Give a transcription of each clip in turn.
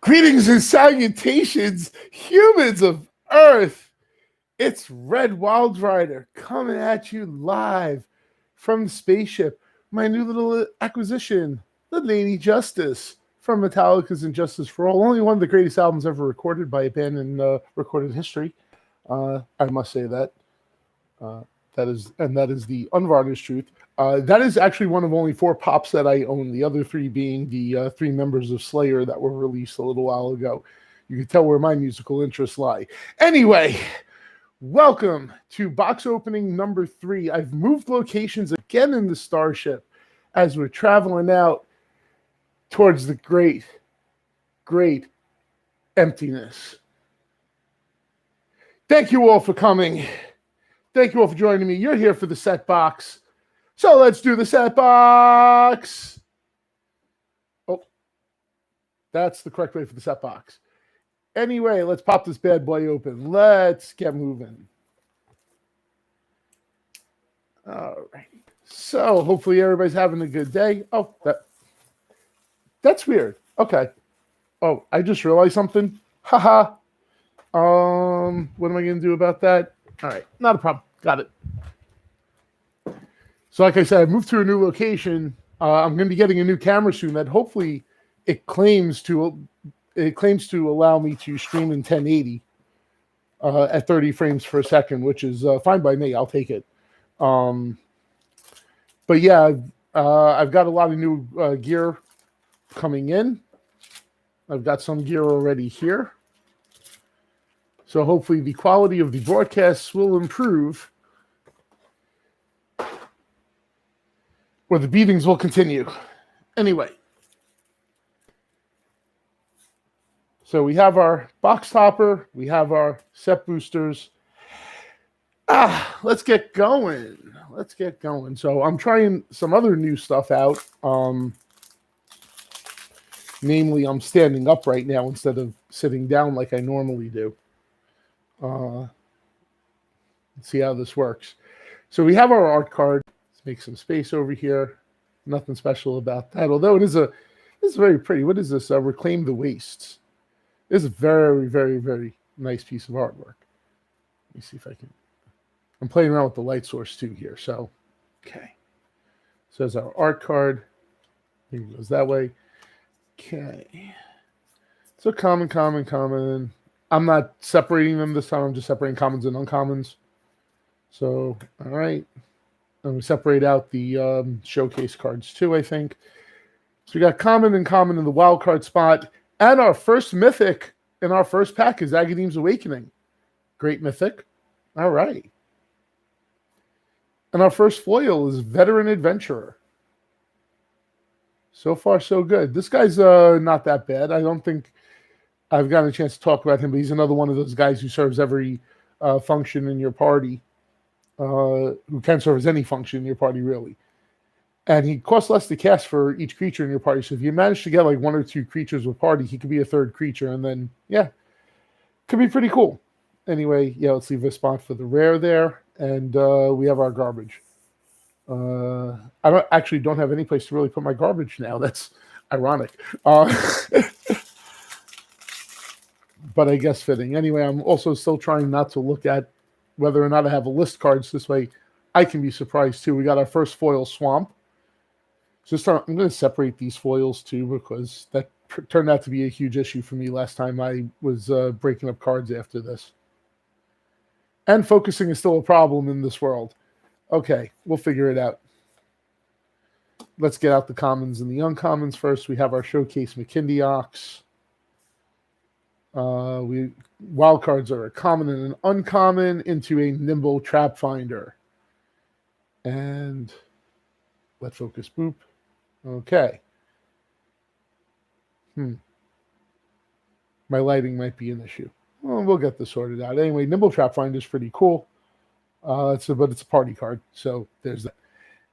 Greetings and salutations, humans of Earth. It's Red Wild Rider coming at you live from the spaceship. My new little acquisition, the Lady Justice from Metallica's Injustice for All. Only one of the greatest albums ever recorded by a band in recorded history. I must say that. That is the unvarnished truth. That is actually one of only 4 pops that I own, the other 3 being the 3 members of Slayer that were released a little while ago. You can tell where my musical interests lie. Anyway, welcome to box opening number 3. I've moved locations again in the Starship as we're traveling out towards the great, great emptiness. Thank you all for coming. Thank you all for joining me. You're here for the set box. So let's do the set box. Oh, that's the correct way for the set box. Anyway, let's pop this bad boy open. Let's get moving. All right. So hopefully everybody's having a good day. Oh, that's weird. Okay. Oh, I just realized something. Haha. What am I going to do about that? All right, not a problem. Got it. So like I said, I moved to a new location. I'm going to be getting a new camera soon that hopefully it claims to allow me to stream in 1080 at 30 frames per second, which is fine by me. I'll take it. But yeah, I've got a lot of new gear coming in. I've got some gear already here. So hopefully the quality of the broadcasts will improve, or the beatings will continue. Anyway, so we have our box topper, we have our set boosters. Let's get going. Let's get going. So I'm trying some other new stuff out. Namely, I'm standing up right now instead of sitting down like I normally do. Let's see how this works. So we have our art card. Let's make some space over here. Nothing special about that, although it's very pretty. What is this? Reclaim the Wastes. This is a very, very, very nice piece of artwork. Let me see if I can. I'm playing around with the light source too here. So, okay. So there's our art card. Here it goes that way. Okay. So common. I'm not separating them this time. I'm just separating commons and uncommons. So, all right. And we separate out the showcase cards too, I think. So we got common and common in the wild card spot. And our first mythic in our first pack is Agadeem's Awakening. Great mythic. All right. And our first foil is Veteran Adventurer. So far, so good. This guy's not that bad. I don't think I've gotten a chance to talk about him, but he's another one of those guys who serves every function in your party, who can serve as any function in your party, really. And he costs less to cast for each creature in your party. So if you manage to get like 1 or 2 creatures with party, he could be a 3rd creature, and then, yeah, could be pretty cool. Anyway, yeah, let's leave a spot for the rare there, and we have our garbage. I don't have any place to really put my garbage now. That's ironic. But I guess fitting. Anyway, I'm also still trying not to look at whether or not I have a list cards. This way I can be surprised too. We got our first foil Swamp. So I'm going to separate these foils too, because that turned out to be a huge issue for me last time I was breaking up cards after this. And focusing is still a problem in this world. Okay, we'll figure it out. Let's get out the commons and the uncommons first. We have our showcase McKindy Ox. Wild cards are a common and an uncommon into a nimble trap finder. And let focus boop. Okay. My lighting might be an issue. Well, we'll get this sorted out. Anyway, nimble trap finder is pretty cool. But it's a party card, so there's that.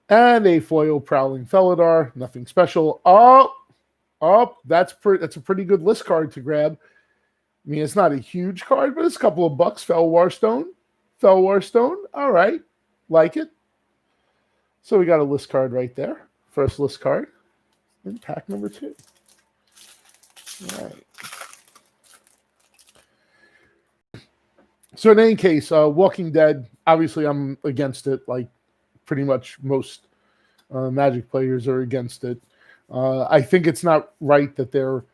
And a foil Prowling Felidar. Nothing special. Oh, that's a pretty good list card to grab. I mean, it's not a huge card, but it's a couple of bucks. Felwar Stone. All right. Like it. So we got a list card right there. First list card in pack number 2. All right. So in any case, Walking Dead, obviously I'm against it, like pretty much most Magic players are against it. I think it's not right that they're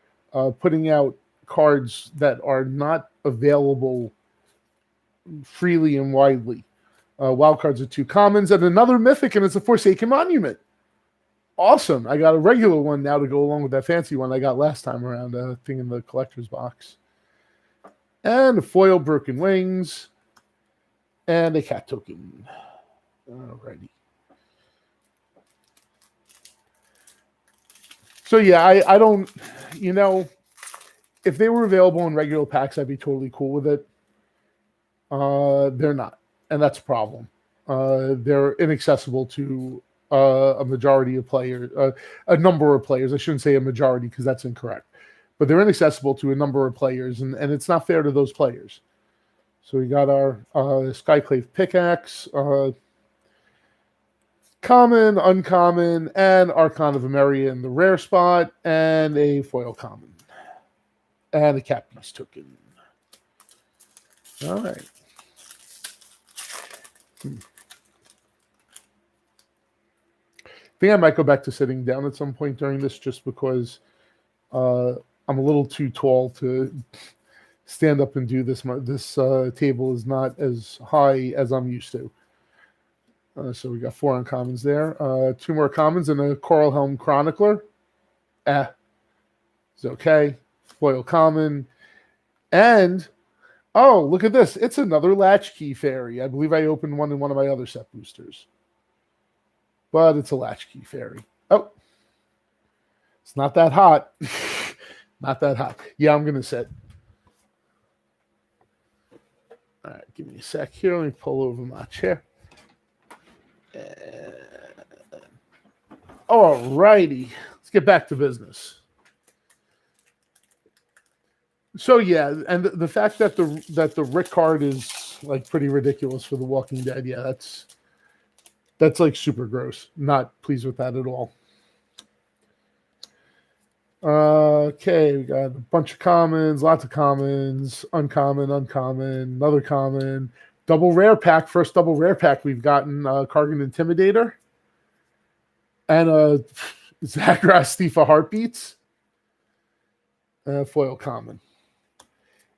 putting out cards that are not available freely and widely. Wild cards are 2 commons and another mythic, and it's a Forsaken Monument. Awesome. I got a regular one now to go along with that fancy one I got last time around, thing in the collector's box. And a foil Broken Wings. And a cat token. Alrighty. So yeah, I don't, if they were available in regular packs, I'd be totally cool with it. They're not, and that's a problem. They're inaccessible to a majority of players, a number of players. I shouldn't say a majority because that's incorrect, but they're inaccessible to a number of players, and it's not fair to those players. So we got our Skyclave Pickaxe, common, uncommon, and Archon of Emeria in the rare spot, and a foil common, and a Cat Beast token. All right. I think I might go back to sitting down at some point during this, just because I'm a little too tall to stand up and do this. This table is not as high as I'm used to. So we got 4 uncommons there. 2 more commons and a Coral Helm Chronicler. It's okay. Foil common. And, oh, look at this. It's another Latchkey Fairy. I believe I opened one in one of my other set boosters. But it's a Latchkey Fairy. Oh. It's not that hot. Not that hot. Yeah, I'm going to sit. All right, give me a sec here. Let me pull over my chair. All righty. Let's get back to business. So yeah, and the fact that the Rick card is like pretty ridiculous for The Walking Dead, yeah, that's like super gross. Not pleased with that at all. Okay, we got a bunch of commons, lots of commons, uncommon, another common, double rare pack. First double rare pack we've gotten, Kargan Intimidator, and Zagras Stifa Heartbeats, foil common.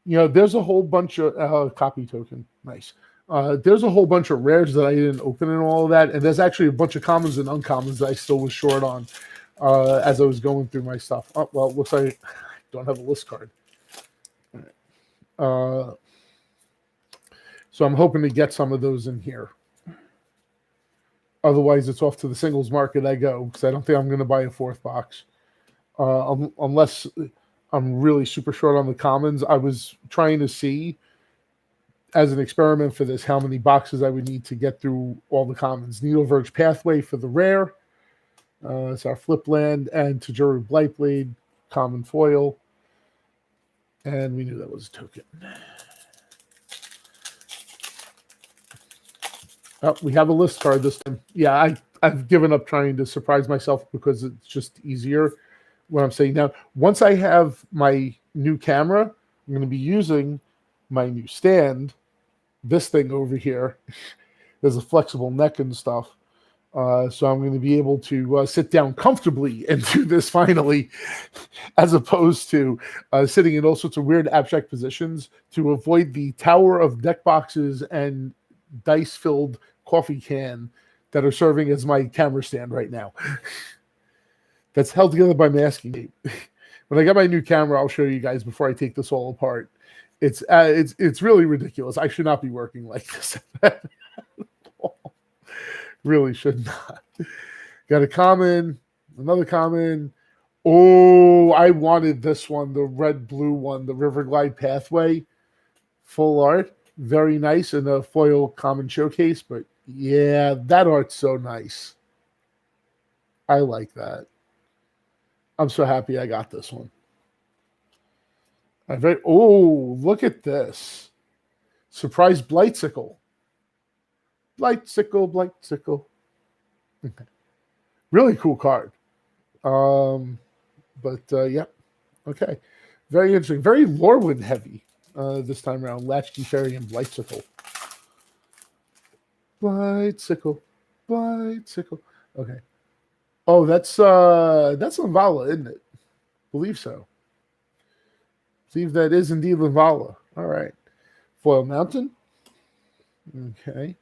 There's a whole bunch of copy token. Nice. There's a whole bunch of rares that I didn't open and all of that, and there's actually a bunch of commons and uncommons that I still was short on as I was going through my stuff. Oh, well, looks like I don't have a list card. So I'm hoping to get some of those in here. Otherwise, it's off to the singles market I go, because I don't think I'm going to buy a 4th box. Unless I'm really super short on the commons. I was trying to see, as an experiment for this, how many boxes I would need to get through all the commons. Needle Verge Pathway for the rare. It's our flip land, and Tajuru Blightblade, common foil. And we knew that was a token. Oh, we have a list card this time. Yeah, I've given up trying to surprise myself because it's just easier. What I'm saying now, once I have my new camera, I'm going to be using my new stand. This thing over here, there's a flexible neck and stuff. So I'm going to be able to sit down comfortably and do this finally, as opposed to sitting in all sorts of weird abstract positions to avoid the tower of deck boxes and dice-filled coffee can that are serving as my camera stand right now. That's held together by masking tape. When I get my new camera, I'll show you guys before I take this all apart. It's really ridiculous. I should not be working like this. Really should not. Got a common, another common. Oh, I wanted this one, the red-blue one, the River Glide Pathway. Full art. Very nice, and a foil common showcase. But yeah, that art's so nice. I like that. I'm so happy I got this one. Oh, look at this. Surprise Blightsicle. Blightsicle. Okay. Really cool card. Yeah. Okay. Very interesting. Very Lorwyn heavy. this time around. Latchkey Fairy and Blightsicle. Blightsicle. Blightsicle. Okay. Oh, that's Linvala, isn't it? Believe so. Believe that is indeed Linvala. All right. Foil Mountain. Okay.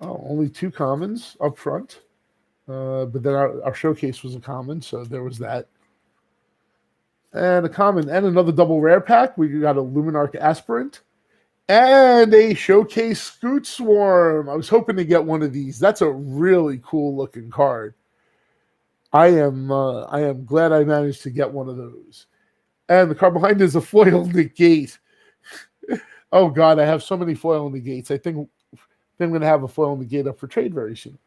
Oh, only 2 commons up front. But then our showcase was a common, so there was that. And a common and another double rare pack. We got a Luminarch Aspirant and a showcase Scoot Swarm. I was hoping to get one of these. That's a really cool looking card. I am glad I managed to get one of those. And the card behind is a foil negate. Oh God, I have so many foil negates. I think I'm going to have a foil negate up for trade very soon.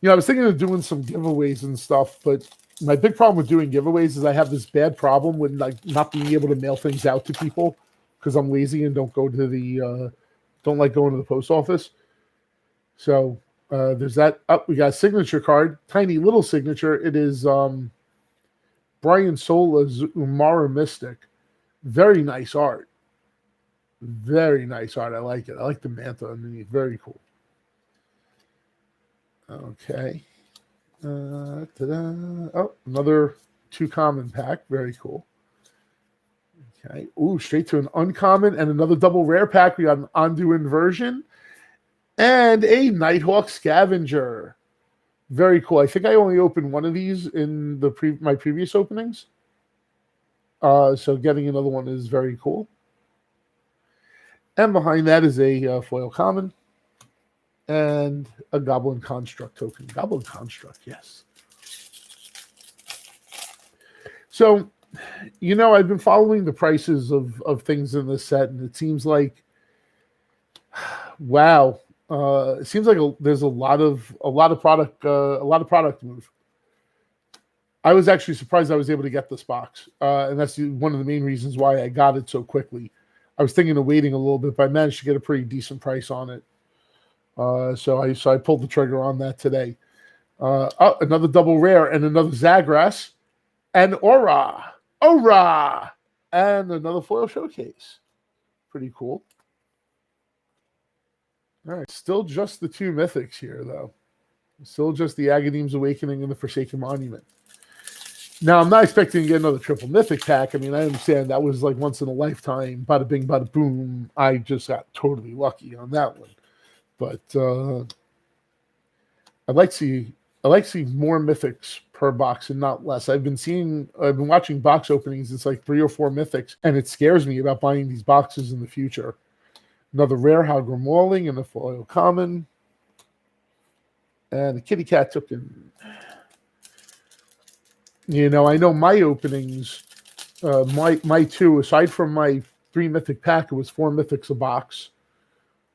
I was thinking of doing some giveaways and stuff, but my big problem with doing giveaways is I have this bad problem with not being able to mail things out to people because I'm lazy and don't like going to the post office. So there's that. We got a signature card, tiny little signature. It is Brian Sola's Umara Mystic. Very nice art. Very nice art. I like it. I like the manta underneath. Very cool. Okay. Oh, another 2 common pack. Very cool. Okay. Ooh, straight to an uncommon and another double rare pack. We got an Ondu Inversion and a Nighthawk Scavenger. Very cool. I think I only opened one of these in my previous openings. So getting another one is very cool. And behind that is a foil common. And a Goblin Construct token. Goblin Construct, yes. So, I've been following the prices of things in this set, and it seems like, wow, it seems like there's a lot of product move. I was actually surprised I was able to get this box, and that's one of the main reasons why I got it so quickly. I was thinking of waiting a little bit, but I managed to get a pretty decent price on it. So I pulled the trigger on that today. Another double rare and another Zagras and Aura, and another foil showcase. Pretty cool. All right, still just the 2 mythics here, though. Still just the Agadeem's Awakening and the Forsaken Monument. Now, I'm not expecting to get another triple mythic pack. I mean, I understand that was like once in a lifetime, bada bing, bada boom. I just got totally lucky on that one. But I'd like to see more mythics per box and not less. I've been watching box openings. It's like 3 or 4 mythics, and it scares me about buying these boxes in the future. Another rare Halgrim Walling and a foil common, and a kitty cat token. I know my openings, my 2, aside from my 3 mythic pack, it was 4 mythics a box.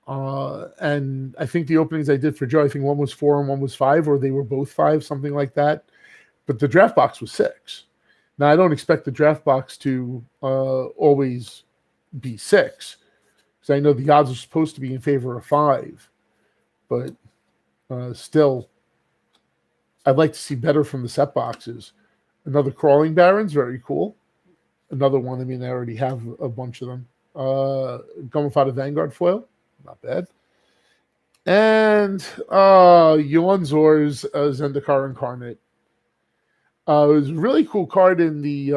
And I think the openings I did for Joe, I think one was 4 and one was 5, or they were both 5, something like that. But the draft box was 6. Now, I don't expect the draft box to always be 6, because I know the odds are supposed to be in favor of 5. But still, I'd like to see better from the set boxes. Another Crawling Barons, very cool. Another one, I already have a bunch of them. Gummified Vanguard foil. Not bad. And Yonzor's Zendikar Incarnate. It was a really cool card in the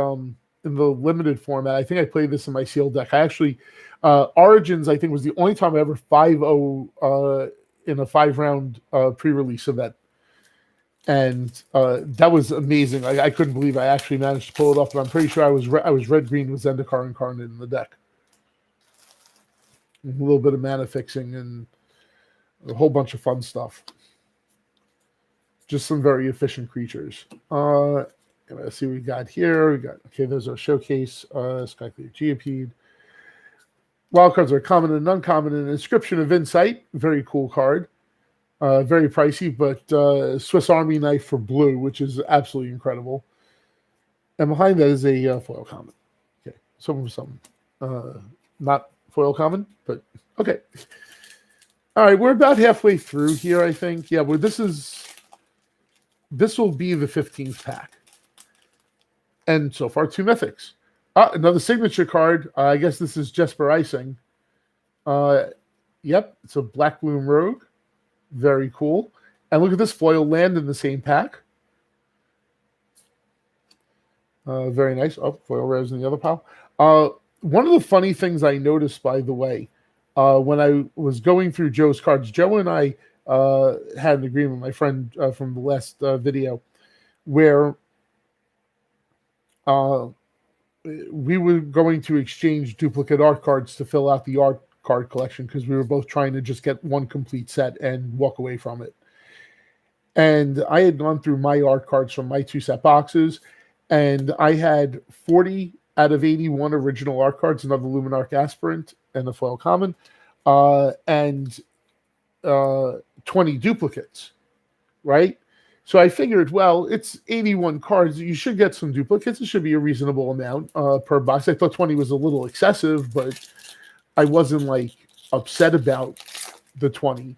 limited format. I think I played this in my sealed deck. I actually Origins, I think, was the only time I ever 5-0 in a 5-round pre-release event. And that was amazing. I couldn't believe I actually managed to pull it off, but I'm pretty sure I was red-green with Zendikar Incarnate in the deck. A little bit of mana fixing and a whole bunch of fun stuff. Just some very efficient creatures. Let's see what we got here. There's our showcase. Skyclear Geopede. Wild cards are common and uncommon. An Inscription of Insight. Very cool card. Very pricey, but Swiss Army Knife for blue, which is absolutely incredible. And behind that is a foil common. Okay, something. Not foil common, but okay. All right, we're about halfway through here, I think. Yeah, well, this will be the 15th pack. And so far, 2 mythics. Another signature card. I guess this is Jesper Icing. Yep, it's a Black Bloom Rogue. Very cool. And look at this foil land in the same pack. Very nice. Oh, foil rares in the other pile. One of the funny things I noticed, by the way, when I was going through Joe's cards, Joe and I had an agreement, my friend from the last video, where we were going to exchange duplicate art cards to fill out the art card collection because we were both trying to just get one complete set and walk away from it. And I had gone through my art cards from my 2-set boxes, and I had 40 out of 81 original art cards, another Luminarch Aspirant and a foil common, and 20 duplicates, right? So I figured, well, it's 81 cards. You should get some duplicates. It should be a reasonable amount per box. I thought 20 was a little excessive, but I wasn't like upset about the 20.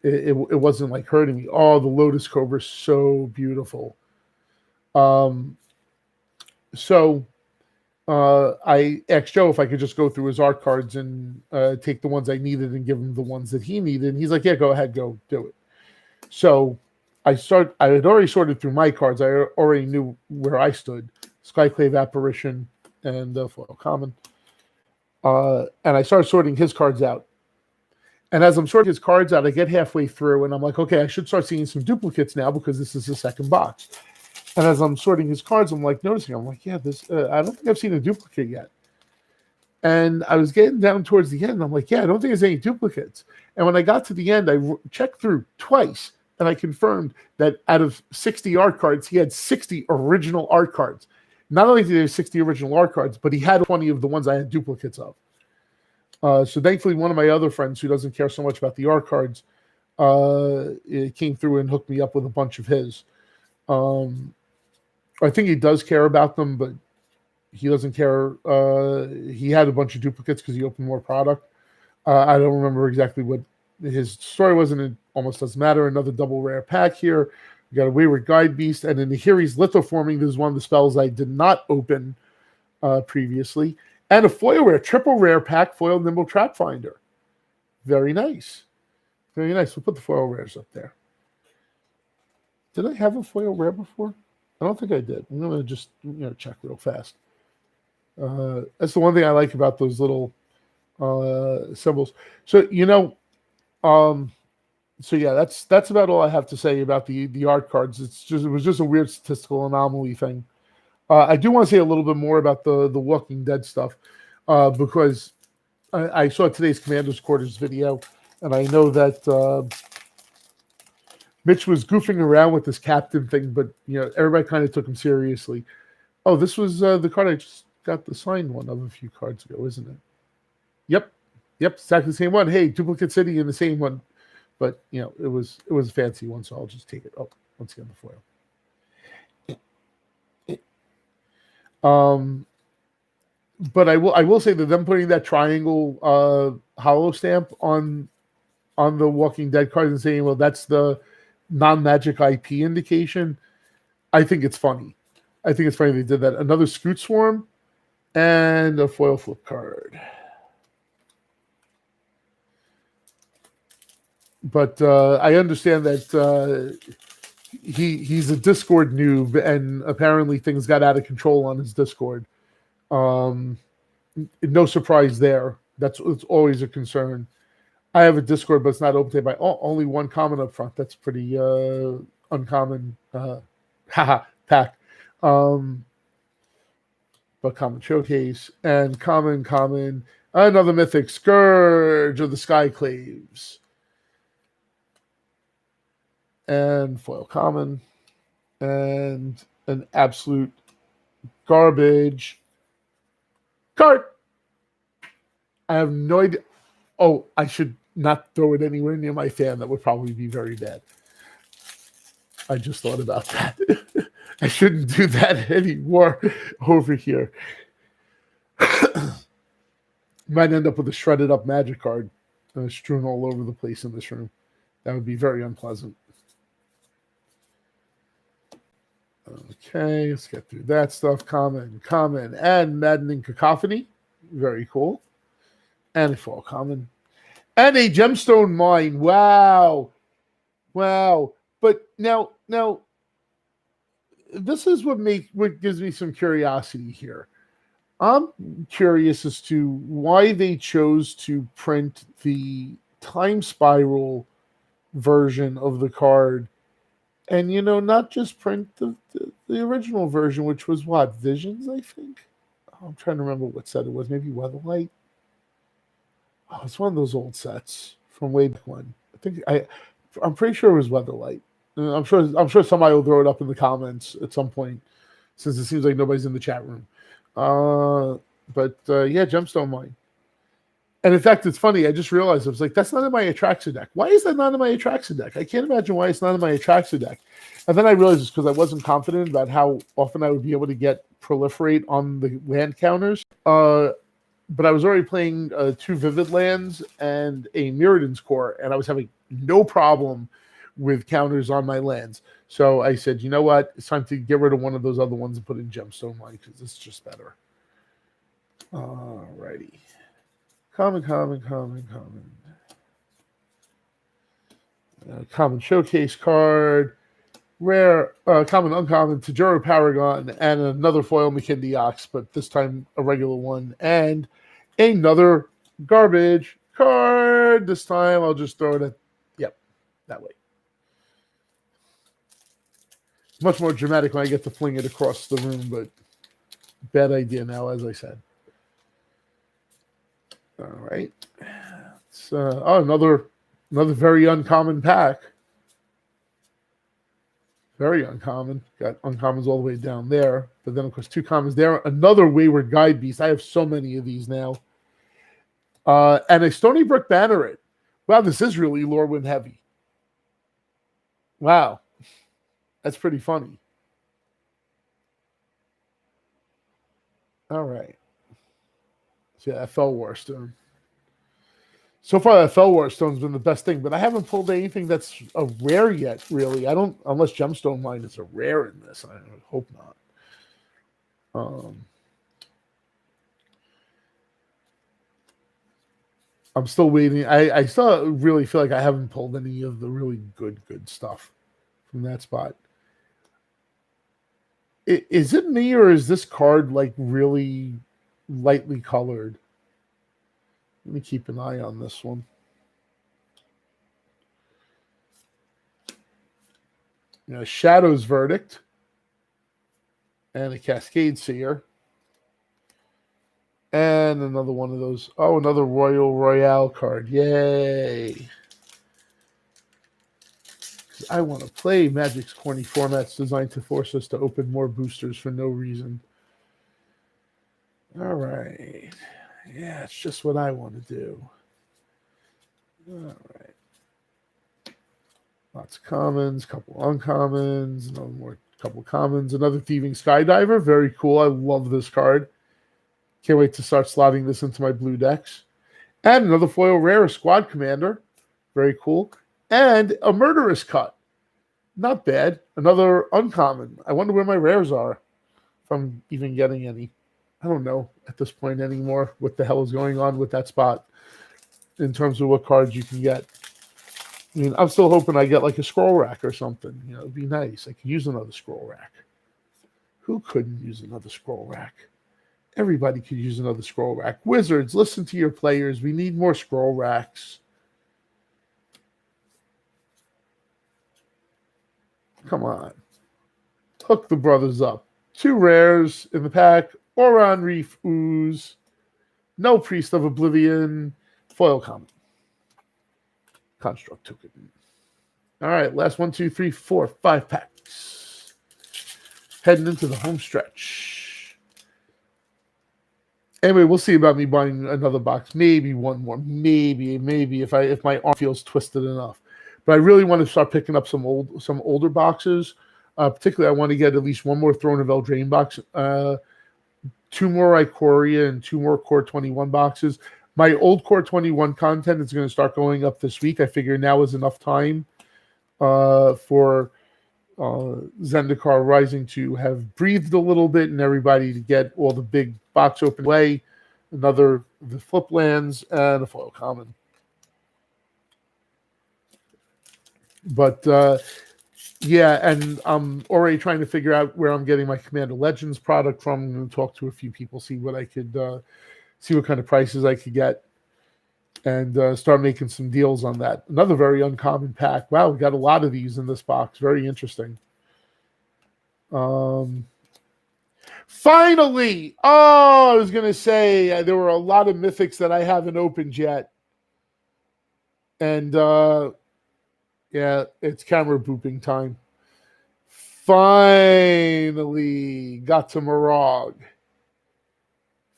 It wasn't like hurting me. Oh, the Lotus Cobra is so beautiful. So I asked Joe if I could just go through his art cards and take the ones I needed and give him the ones that he needed. And he's like, yeah, go ahead, go do it. So I had already sorted through my cards. I already knew where I stood. Skyclave Apparition and foil common. And I started sorting his cards out. And as I'm sorting his cards out, I get halfway through and I'm like, okay, I should start seeing some duplicates now because this is the second box. And as I'm sorting his cards, I'm like noticing, I'm like, yeah, this I don't think I've seen a duplicate yet. And I was getting down towards the end, and I'm like, yeah, I don't think there's any duplicates. And when I got to the end, I checked through twice, and I confirmed that out of 60 art cards, he had 60 original art cards. Not only did he have 60 original art cards, but he had 20 of the ones I had duplicates of. So thankfully, one of my other friends who doesn't care so much about the art cards came through and hooked me up with a bunch of his. I think he does care about them, but he doesn't care. He had a bunch of duplicates because he opened more product. I don't remember exactly what his story was, and it almost doesn't matter. Another double rare pack here. We got a Wayward Guide Beast, and in the Nahiri's Lithoforming, this is one of the spells I did not open previously. And a foil rare, triple rare pack, foil Nimble Trap Finder. Very nice. Very nice. We'll put the foil rares up there. Did I have a foil rare before? I don't think I did. I'm going to just check real fast. That's the one thing I like about those little symbols. So, so yeah, that's about all I have to say about the art cards. It was just a weird statistical anomaly thing. I do want to say a little bit more about the Walking Dead stuff because I saw today's Commander's Quarters video, and I know that Mitch was goofing around with this captain thing, but everybody kind of took him seriously. Oh, this was the card I just got the signed one of a few cards ago, isn't it? Yep, exactly the same one. Hey, Duplicate City in the same one, but it was a fancy one, so I'll just take it. Oh, once again the foil. But I will say that them putting that triangle hollow stamp on the Walking Dead cards and saying, well, that's the non-magic IP indication, I think it's funny. I think it's funny they did that. Another Scoot Swarm and a foil flip card. But I understand that he's a Discord noob, and apparently things got out of control on his Discord. No surprise there. It's always a concern. I have a Discord, but it's not open by only one common up front. That's pretty uncommon. Pack. But common showcase and common. Another mythic Scourge of the Skyclaves. And foil common. And an absolute garbage card. I have no idea. Oh, I should not throw it anywhere near my fan. That would probably be very bad. I just thought about that. I shouldn't do that anymore over here. Might end up with a shredded up magic card strewn all over the place in this room. That would be very unpleasant. Okay, let's get through that stuff. Common, and Maddening Cacophony. Very cool. And a fall common. And a Gemstone Mine. Wow. But now, this is what gives me some curiosity here. I'm curious as to why they chose to print the time spiral version of the card, and not just print the original version, which was what, Visions, I think. I'm trying to remember what set it was. Maybe Weatherlight. Oh, it's one of those old sets from way back when. I'm pretty sure it was Weatherlight. I'm sure somebody will throw it up in the comments at some point, since it seems like nobody's in the chat room. Yeah, Gemstone Mine. And in fact, it's funny. I just realized I was like, that's not in my Atraxa deck. Why is that not in my Atraxa deck? I can't imagine why it's not in my Atraxa deck. And then I realized it's because I wasn't confident about how often I would be able to get Proliferate on the land counters. But I was already playing 2 Vivid lands and a Mirrodin's Core, and I was having no problem with counters on my lands. So I said, you know what? It's time to get rid of one of those other ones and put in Gemstone Mine because it's just better. Alrighty. Common. Common showcase card. Rare, common, uncommon, Tajuro Paragon, and another foil McKindy Ox, but this time a regular one. And another garbage card. This time I'll just throw it at, that way. Much more dramatic when I get to fling it across the room, but bad idea now, as I said. All right. Another very uncommon pack. Very uncommon. Got uncommons all the way down there. But then, of course, 2 commons there. Another Wayward Guide Beast. I have so many of these now. And a Stony Brook Banneret. Wow, this is really Lorwyn heavy. Wow. That's pretty funny. All right. So yeah, that Fell War Stone. So far, that Fell War Stone's been the best thing, but I haven't pulled anything that's a rare yet, really. I don't, unless Gemstone Mine is a rare in this. I hope not. I'm still waiting. I still really feel like I haven't pulled any of the really good stuff from that spot. Is it me, or is this card like really lightly colored? Let me keep an eye on this one. Shadow's Verdict and a Cascade Seer. And another one of those. Oh, another Royale card. Yay. I want to play Magic's corny formats designed to force us to open more boosters for no reason. All right. Yeah, it's just what I want to do. All right. Lots of commons, couple uncommons, couple commons, another Thieving Skydiver. Very cool. I love this card. Can't wait to start slotting this into my blue decks. And another foil rare, Squad Commander. Very cool. And a Murderous Cut. Not bad. Another uncommon. I wonder where my rares are, if I'm even getting any. I don't know at this point anymore what the hell is going on with that spot in terms of what cards you can get. I mean, I'm still hoping I get like a scroll rack or something. It'd be nice. I could use another scroll rack. Who couldn't use another scroll rack? Everybody could use another scroll rack. Wizards, listen to your players. We need more scroll racks. Come on. Hook the brothers up. 2 rares in the pack. Oron Reef Ooze. No Priest of Oblivion. Foil common. Construct token. All right, last 1, 2, 3, 4, 5 packs. Heading into the home stretch. Anyway, we'll see about me buying another box. Maybe one more. Maybe if my arm feels twisted enough. But I really want to start picking up some older boxes. Particularly, I want to get at least 1 more Throne of Eldraine box. 2 more Ikoria and 2 more Core 21 boxes. My old Core 21 content is going to start going up this week. I figure now is enough time for Zendikar Rising to have breathed a little bit and everybody to get all the big box open away. Another the flip lands and a foil common. But yeah, and I'm already trying to figure out where I'm getting my Commander Legends product from. I'm going to talk to a few people, see what I could see what kind of prices I could get, and start making some deals on that. Another very uncommon pack. Wow, we got a lot of these in this box. Very interesting. Finally! Oh, I was going to say there were a lot of mythics that I haven't opened yet. And yeah, it's camera booping time. Finally got to Morag.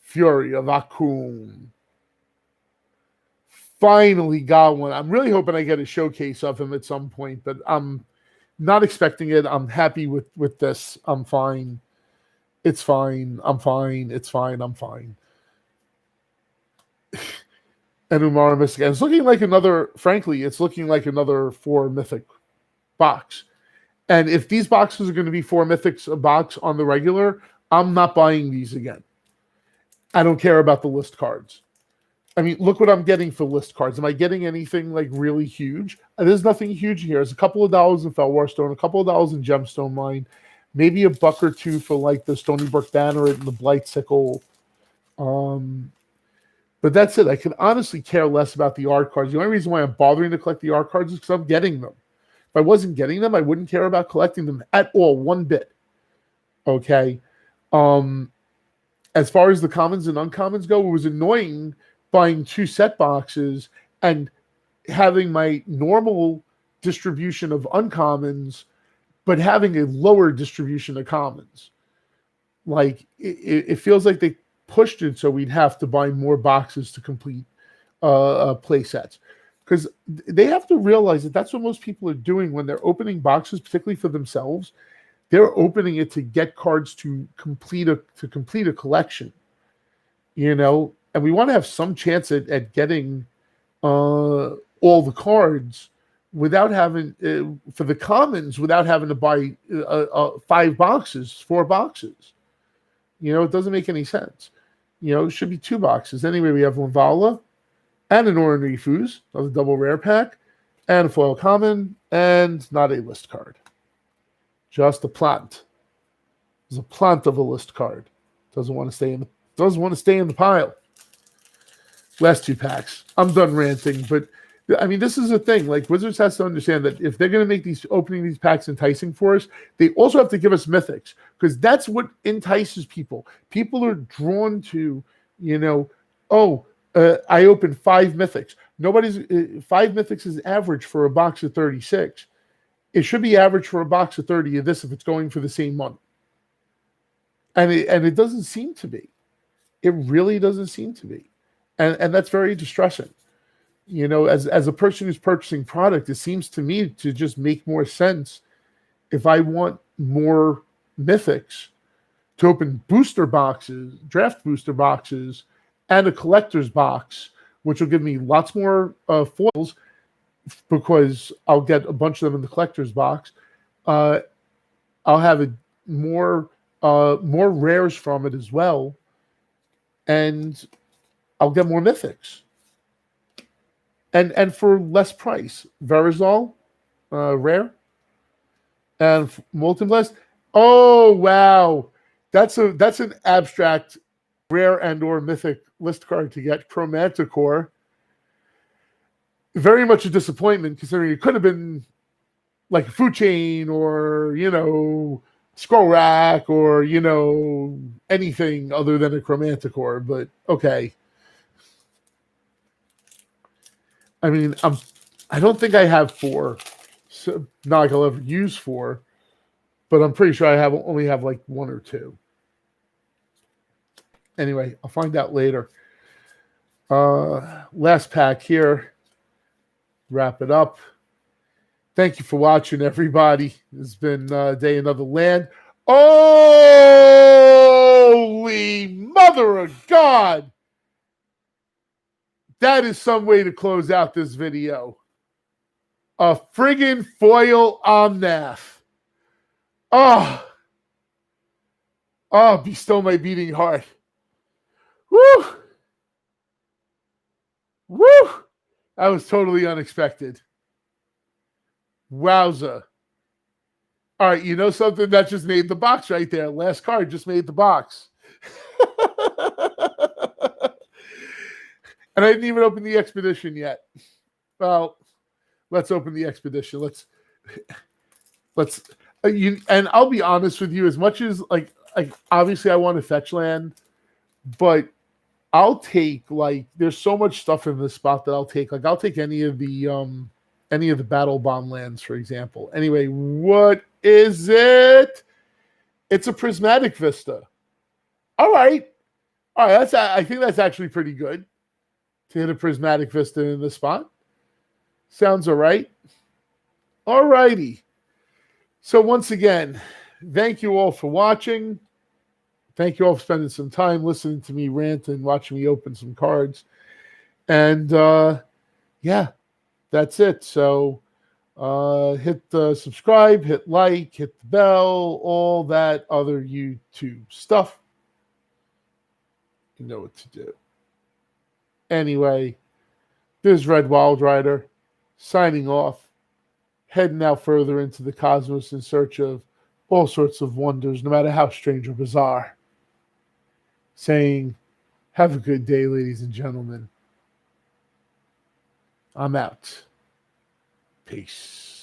Fury of Akum. Finally got one. I'm really hoping I get a showcase of him at some point, but I'm not expecting it. I'm happy with this. I'm fine. It's fine. I'm fine. It's fine. I'm fine. And Umara Mystic. It's looking like another, frankly, it's looking like another 4 mythic box. And if these boxes are going to be 4 mythics a box on the regular, I'm not buying these again. I don't care about the list cards. I mean, look what I'm getting for list cards. Am I getting anything like really huge? There's nothing huge here. There's a couple of dollars in Felwar Stone, a couple of dollars in Gemstone Mine, maybe a buck or two for like the Stony Brook Banneret and the Blight Sickle. But that's it. I can honestly care less about the art cards. The only reason why I'm bothering to collect the art cards is because I'm getting them. If I wasn't getting them, I wouldn't care about collecting them at all, one bit. Okay. As far as the commons and uncommons go, it was annoying buying 2 set boxes and having my normal distribution of uncommons, but having a lower distribution of commons. Like it feels like they pushed it so we'd have to buy more boxes to complete play sets, because they have to realize that that's what most people are doing when they're opening boxes, particularly for themselves. They're opening it to get cards to complete a collection, and we want to have some chance at getting all the cards without having for the commons, without having to buy 5 boxes, 4 boxes. It doesn't make any sense. It should be 2 boxes. Anyway, we have Linvala and an Oran Refuse, another double rare pack, and a foil common, and not a list card. Just a plant. There's a plant of a list card. Doesn't want to stay in the pile. Last 2 packs. I'm done ranting, but I mean, this is the thing. Like, Wizards has to understand that if they're going to make opening these packs enticing for us, they also have to give us mythics, because that's what entices people. People are drawn to, I opened 5 mythics. 5 mythics is average for a box of 36. It should be average for a box of 30 of this if it's going for the same month. And it doesn't seem to be. It really doesn't seem to be. And that's very distressing. As a person who's purchasing product, it seems to me to just make more sense if I want more mythics to open booster boxes, draft booster boxes, and a collector's box, which will give me lots more foils, because I'll get a bunch of them in the collector's box. I'll have more rares from it as well, and I'll get more mythics. And for less price. Verizol, rare. And Molten Blast. Oh, wow. That's an abstract rare and or mythic list card to get. Chromanticore. Very much a disappointment, considering it could have been like a Food Chain or, Scroll Rack or, anything other than a Chromanticore. But okay. I mean, I don't think I have 4. So not like I'll ever use 4, but I'm pretty sure I only have like 1 or 2. Anyway, I'll find out later. Last pack here. Wrap it up. Thank you for watching, everybody. It's been Day Another Land. Holy mother of God! That is some way to close out this video. A friggin' foil Omnath. Oh, oh, be still my beating heart. Woo! Woo! That was totally unexpected. Wowza. All right, you know something that just made the box right there. Last card just made the box. And I didn't even open the expedition yet. Well, let's open the expedition. Let's and I'll be honest with you, as much as like obviously I want to fetch land, but I'll take like there's so much stuff in this spot that I'll take. Like I'll take any of the battle bond lands, for example. Anyway, what is it? It's a prismatic vista. All right. All right, I think that's actually pretty good to hit a prismatic vista in this spot. Sounds all right. All righty. So once again, thank you all for watching. Thank you all for spending some time listening to me rant and watching me open some cards. And yeah, that's it. So hit subscribe, hit like, hit the bell, all that other YouTube stuff. You know what to do. Anyway, this is Red Wild Rider signing off, heading out further into the cosmos in search of all sorts of wonders, no matter how strange or bizarre. Saying, have a good day, ladies and gentlemen. I'm out. Peace.